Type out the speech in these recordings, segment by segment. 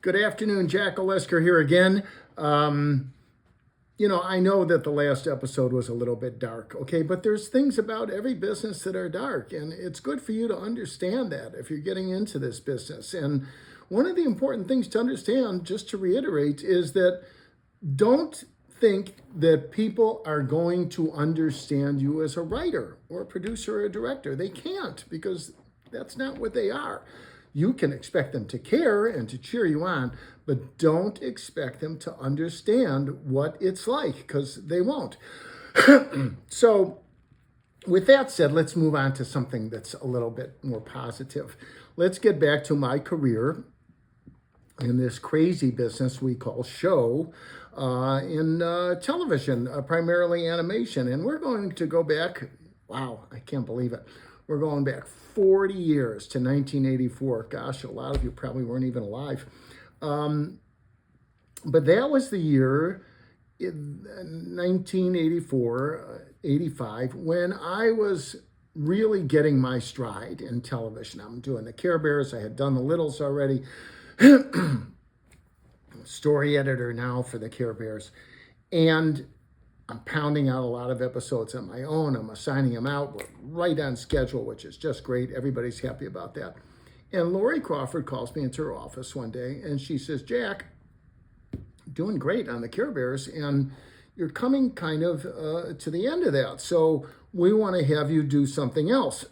Good afternoon, Jack Olesker here again. I know that the last episode was a little bit dark, okay, but there's things about every business that are dark, and it's good for you to understand that if you're getting into this business. And one of the important things to understand, just to reiterate, is that don't think that people are going to understand you as a writer or a producer or a director. They can't, because that's not what they are. You can expect them to care and to cheer you on, but don't expect them to understand what it's like, because they won't. So with that said, let's move on to something that's a little bit more positive. Let's get back to my career in this crazy business we call show in television, primarily animation. And we're going to go back, wow, I can't believe it. We're going back 40 years to 1984. Gosh, a lot of you probably weren't even alive. But that was the year, in 1984, 85, when I was really getting my stride in television. I'm doing the Care Bears. I had done the Littles already. Story editor now for the Care Bears. And I'm pounding out a lot of episodes on my own. I'm assigning them out. We're right on schedule, which is just great. Everybody's happy about that. And Lori Crawford calls me into her office one day, and she says, Jack, doing great on the Care Bears, and you're coming kind of to the end of that. So we want to have you do something else.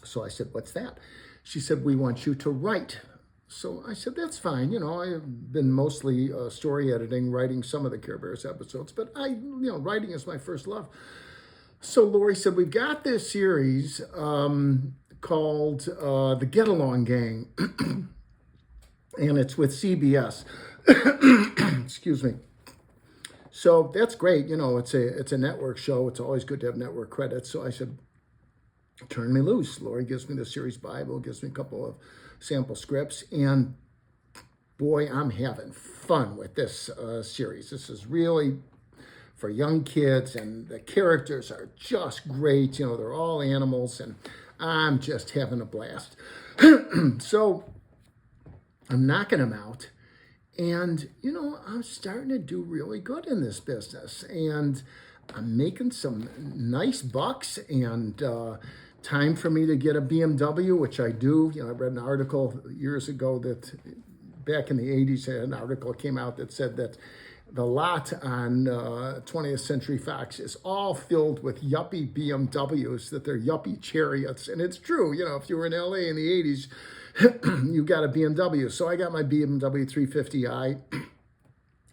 So I said, what's that? She said, we want you to write. So I said, that's fine. I've been mostly story editing, writing some of the Care Bears episodes, but writing is my first love. So Lori said, we've got this series called The Get Along Gang, and it's with CBS. Excuse me. So that's great. It's a network show. It's always good to have network credits. So I said, turn me loose. Lori gives me the series Bible, gives me a couple of sample scripts, and boy, I'm having fun with this series. This is really for young kids, and the characters are just great. They're all animals, and I'm just having a blast. So I'm knocking them out, and I'm starting to do really good in this business, and I'm making some nice bucks, and time for me to get a BMW, which I do. I read an article years ago that back in the 80s, an article came out that said that the lot on 20th Century Fox is all filled with yuppie BMWs, that they're yuppie chariots. And it's true. If you were in LA in the 80s, you got a BMW. So I got my BMW 350i,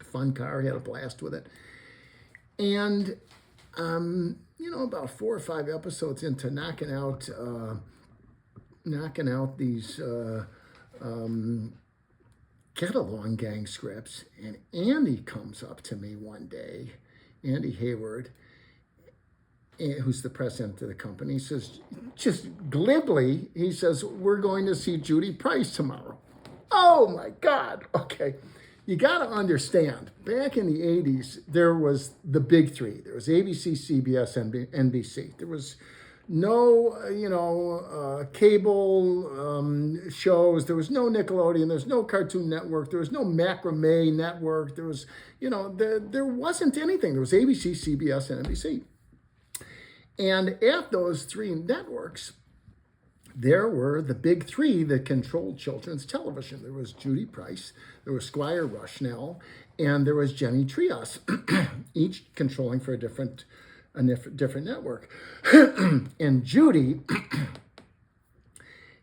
fun car, had a blast with it. And about 4 or 5 episodes into knocking out these Get Along Gang scripts, and Andy comes up to me one day, Andy Hayward, who's the president of the company, says, just glibly, he says, we're going to see Judy Price tomorrow. Oh my God, okay. You got to understand, back in the 80s, there was the big three. There was ABC, CBS, and NBC. There was no, cable shows. There was no Nickelodeon. There was no Cartoon Network. There was no Macrame Network. There was, there wasn't anything. There was ABC, CBS, and NBC. And at those three networks, there were the big three that controlled children's television. There was Judy Price, there was Squire Rushnell, and there was Jenny Trias, each controlling for a different network. And Judy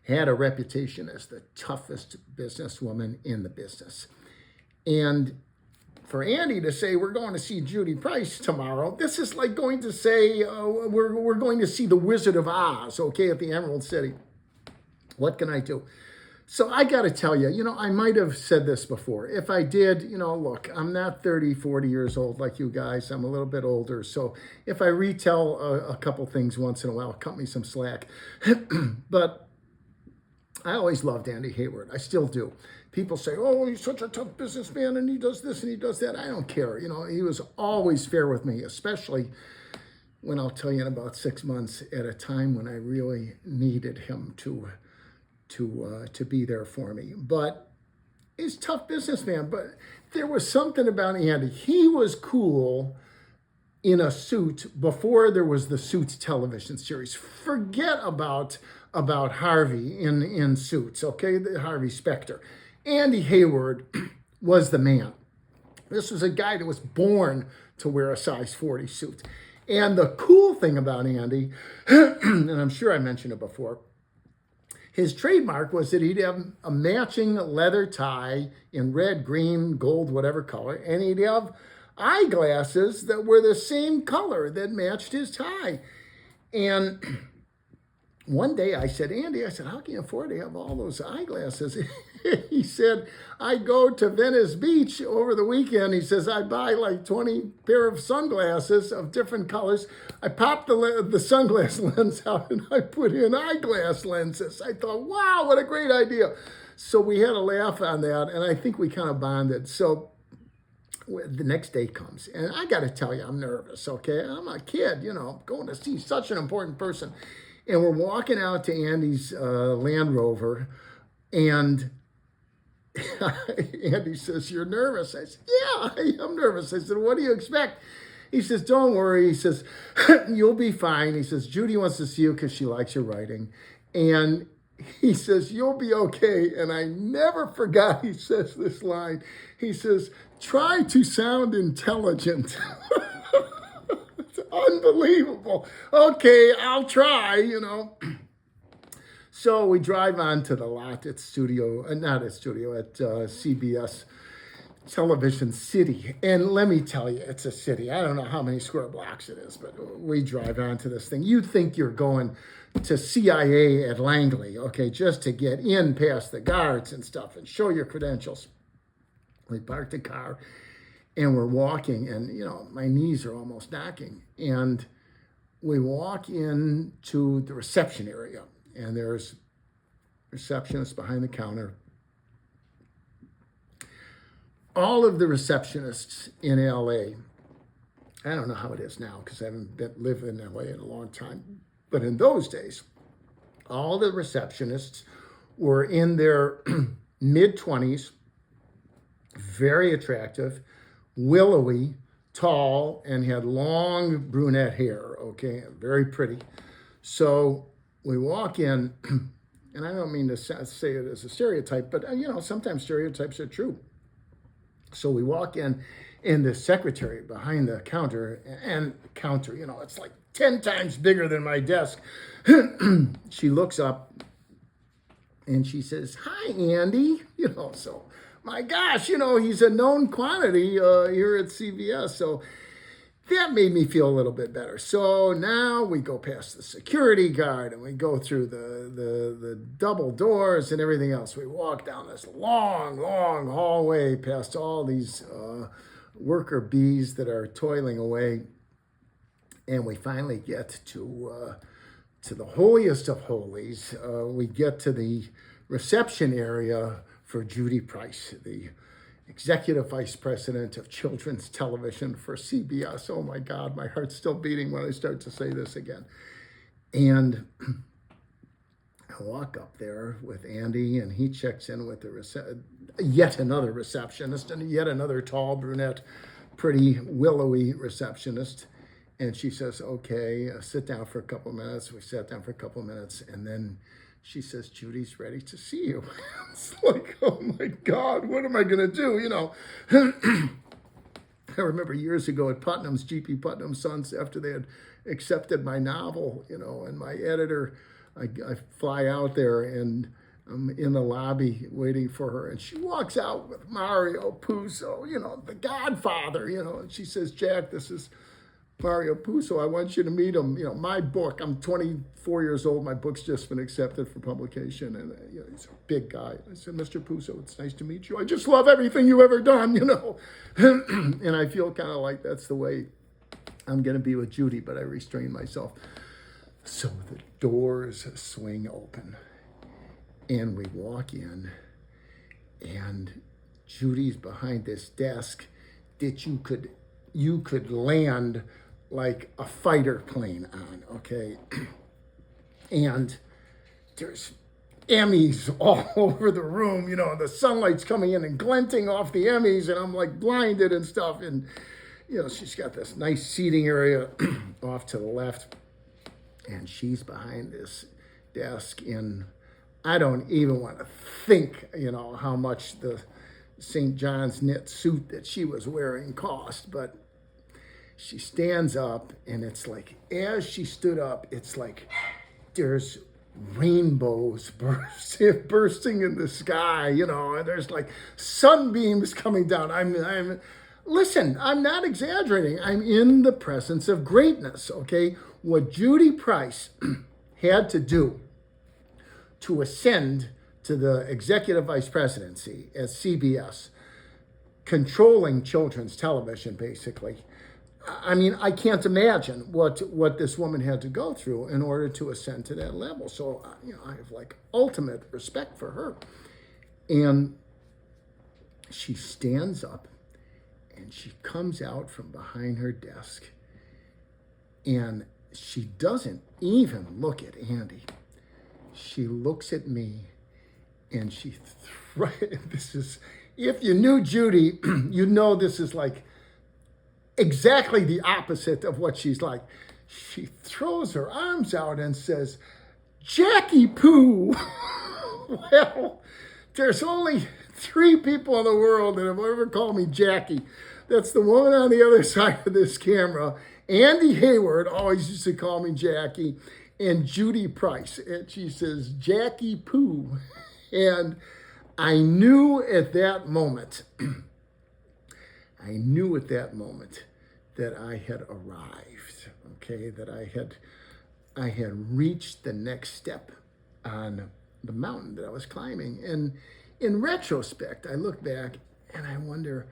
had a reputation as the toughest businesswoman in the business. And for Andy to say, we're going to see Judy Price tomorrow, this is like going to say, we're going to see the Wizard of Oz, okay, at the Emerald City. What can I do? So I got to tell you, I might have said this before. If I did, look, I'm not 30, 40 years old like you guys. I'm a little bit older. So if I retell a couple things once in a while, cut me some slack. But I always loved Andy Hayward. I still do. People say, oh, he's such a tough businessman and he does this and he does that. I don't care. He was always fair with me, especially when I'll tell you in about 6 months at a time when I really needed him to be there for me. But he's a tough businessman, but there was something about Andy. He was cool in a suit before there was the Suits television series. Forget about Harvey in Suits, okay? The Harvey Specter. Andy Hayward was the man. This was a guy that was born to wear a size 40 suit. And the cool thing about Andy, and I'm sure I mentioned it before, his trademark was that he'd have a matching leather tie in red, green, gold, whatever color, and he'd have eyeglasses that were the same color that matched his tie. And one day I said, Andy, I said, how can you afford to have all those eyeglasses? He said, I go to Venice Beach over the weekend. He says, I buy like 20 pair of sunglasses of different colors. I pop the sunglass lens out and I put in eyeglass lenses. I thought, wow, what a great idea. So we had a laugh on that, and I think we kind of bonded. So the next day comes, and I got to tell you, I'm nervous, okay? I'm a kid, going to see such an important person. And we're walking out to Andy's Land Rover, and Andy says, you're nervous? I said, yeah, I am nervous. I said, what do you expect? He says, don't worry. He says, you'll be fine. He says, Judy wants to see you because she likes your writing. And he says, you'll be okay. And I never forgot he says this line. He says, try to sound intelligent. It's unbelievable. Okay, I'll try, So we drive on to the lot at CBS Television City. And let me tell you, it's a city. I don't know how many square blocks it is, but we drive on to this thing. You'd think you're going to CIA at Langley, okay, just to get in past the guards and stuff and show your credentials. We park the car and we're walking, and, my knees are almost knocking. And we walk into the reception area. And there's receptionists behind the counter. All of the receptionists in LA, I don't know how it is now because I haven't lived in LA in a long time, but in those days, all the receptionists were in their mid-20s, very attractive, willowy, tall, and had long brunette hair, okay, very pretty. So we walk in, and I don't mean to say it as a stereotype, but sometimes stereotypes are true. So we walk in, and the secretary behind the counter, it's like 10 times bigger than my desk. She looks up and she says, hi, Andy. So my gosh, he's a known quantity here at CBS. So that made me feel a little bit better. So now we go past the security guard and we go through the double doors and everything else. We walk down this long hallway past all these worker bees that are toiling away. And we finally get to the holiest of holies. We get to the reception area for Judy Price, the Executive Vice President of Children's Television for CBS. Oh my God, my heart's still beating when I start to say this again. And I walk up there with Andy, and he checks in with yet another receptionist, and yet another tall, brunette, pretty, willowy receptionist. And she says, okay, sit down for a couple minutes. We sat down for a couple minutes, and then she says, Judy's ready to see you. It's like, oh my God, what am I going to do? I remember years ago at Putnam's, G.P. Putnam's Sons, after they had accepted my novel, and my editor, I fly out there and I'm in the lobby waiting for her. And she walks out with Mario Puzo, the Godfather, and she says, Jack, this is Mario Puzo, I want you to meet him. My book, I'm 24 years old. My book's just been accepted for publication. And he's a big guy. I said, Mr. Puzo, it's nice to meet you. I just love everything you've ever done, And I feel kind of like that's the way I'm going to be with Judy, but I restrain myself. So the doors swing open and we walk in, and Judy's behind this desk that you could land like a fighter plane on, okay? And there's Emmys all over the room, you know, the sunlight's coming in and glinting off the Emmys, and I'm like blinded and stuff. And, you know, she's got this nice seating area off to the left, and she's behind this desk. And I don't even want to think, you know, how much the St. John's knit suit that she was wearing cost. But she stands up, and it's like, as she stood up, it's like there's rainbows bursting in the sky, you know, and there's like sunbeams coming down. Listen, I'm not exaggerating. I'm in the presence of greatness, okay? What Judy Price had to do to ascend to the executive vice presidency at CBS, controlling children's television, basically. I mean, I can't imagine what this woman had to go through in order to ascend to that level. So, you know, I have like ultimate respect for her. And she stands up and she comes out from behind her desk, and she doesn't even look at Andy. She looks at me, and this is, if you knew Judy, you know this is like exactly the opposite of what she's like. She throws her arms out and says, "Jackie Poo." Well, there's only 3 people in the world that have ever called me Jackie. That's the woman on the other side of this camera. Andy Hayward always used to call me Jackie, and Judy Price. And she says, "Jackie Poo." And I knew at that moment, that I had arrived, okay, that I had reached the next step on the mountain that I was climbing. And in retrospect, I look back and I wonder,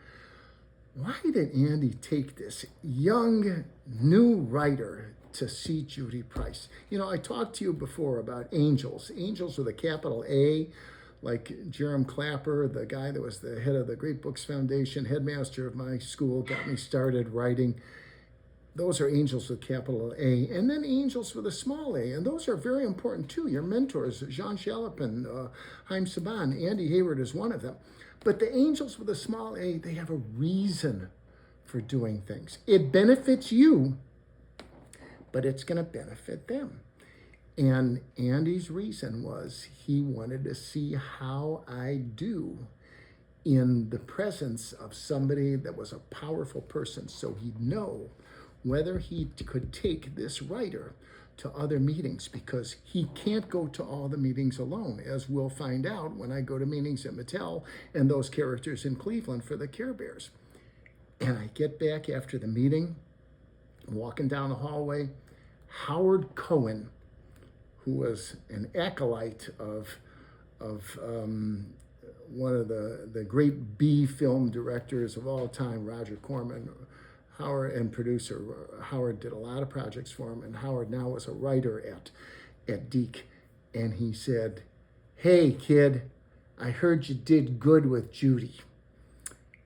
why did Andy take this young, new writer to see Judy Price? You know, I talked to you before about angels with a capital A, like Jerem Clapper, the guy that was the head of the Great Books Foundation, headmaster of my school, got me started writing. Those are angels with capital A. And then angels with a small a. And those are very important too. Your mentors, Jean Chalopin, Haim Saban, Andy Hayward is one of them. But the angels with a small a, they have a reason for doing things. It benefits you, but it's going to benefit them. And Andy's reason was he wanted to see how I do in the presence of somebody that was a powerful person, so he'd know whether he could take this writer to other meetings, because he can't go to all the meetings alone, as we'll find out when I go to meetings at Mattel and those characters in Cleveland for the Care Bears. And I get back after the meeting, walking down the hallway, Howard Cohen, who was an acolyte of one of the great B film directors of all time, Roger Corman, Howard, and producer. Howard did a lot of projects for him, and Howard now was a writer at DIC. And he said, "Hey, kid, I heard you did good with Judy."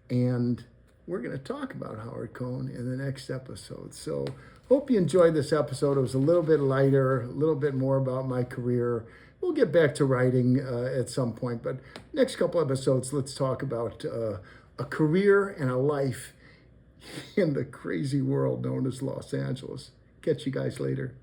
And we're going to talk about Howard Cohn in the next episode. So hope you enjoyed this episode. It was a little bit lighter, a little bit more about my career. We'll get back to writing at some point, but next couple episodes, let's talk about a career and a life in the crazy world known as Los Angeles. Catch you guys later.